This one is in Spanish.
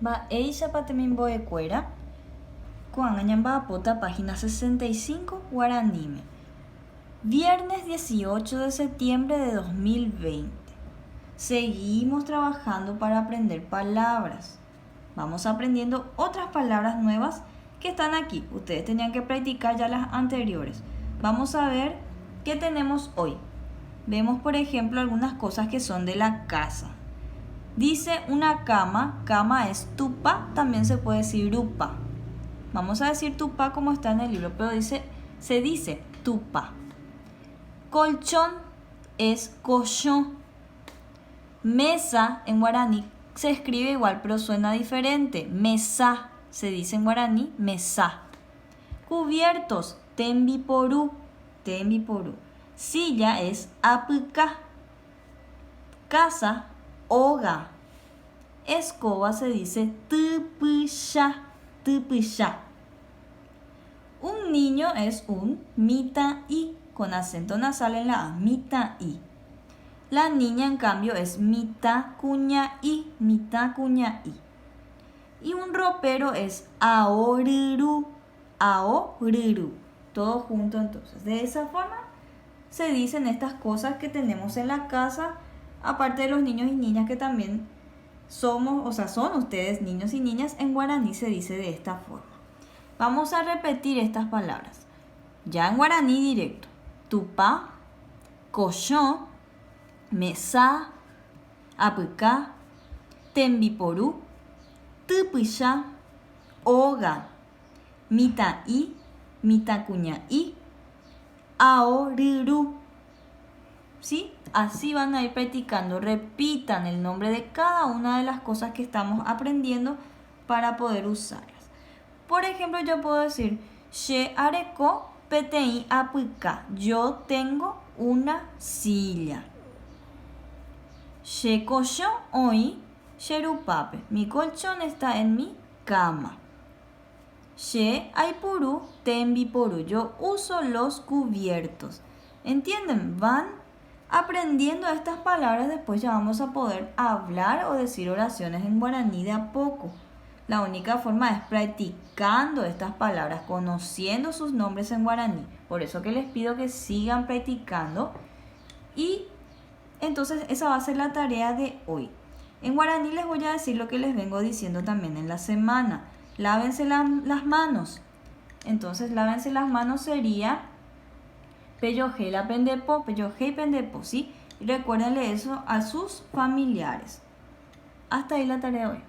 Va ella patemimboe cuera. Kuangañamba pota página 65 Guaranime. Viernes 18 de septiembre de 2020. Seguimos trabajando para aprender palabras. Vamos aprendiendo otras palabras nuevas que están aquí. Ustedes tenían que practicar ya las anteriores. Vamos a ver qué tenemos hoy. Vemos, por ejemplo, algunas cosas que son de la casa. Dice una cama. Cama es tupa. También se puede decir rupa. Vamos a decir tupa como está en el libro, pero se dice tupa. Colchón es colchón. Mesa en guaraní se escribe igual, pero suena diferente. Mesa se dice en guaraní, mesa. Cubiertos, tembiporú, tembiporú. Silla es apuca. Casa, hoga. Escoba se dice tupusha, tupusha. Un niño es un mitaí, con acento nasal en la A, mitaí. La niña, en cambio, es mitacuñaí, mitacuñaí. Y un ropero es aoruru, aoruru. Todo junto entonces. De esa forma se dicen estas cosas que tenemos en la casa, aparte de los niños y niñas que también somos, o sea, son ustedes niños y niñas. En guaraní se dice de esta forma. Vamos a repetir estas palabras. Ya en guaraní directo. Tupá, colchón, mesa, apuca, tembiporú, tupusha, hoga, mitaí, mitacuñaí, aoruru. ¿Sí? Así van a ir practicando. Repitan el nombre de cada una de las cosas que estamos aprendiendo para poder usarlas. Por ejemplo, yo puedo decir she areco petei apuca. Yo tengo una silla. She colchón hoy sherupape. Mi colchón está en mi cama. She aipuru tembiporu. Yo uso los cubiertos. ¿Entienden? Van aprendiendo estas palabras. Después ya vamos a poder hablar o decir oraciones en guaraní de a poco. La única forma es practicando estas palabras, conociendo sus nombres en guaraní. Por eso que les pido que sigan practicando. Y entonces esa va a ser la tarea de hoy. En guaraní les voy a decir lo que les vengo diciendo también en la semana. Lávense las manos. Entonces lávense las manos sería peyoje la pendepo, peyoje y pendepo, ¿sí? Y recuérdenle eso a sus familiares. Hasta ahí la tarea de hoy.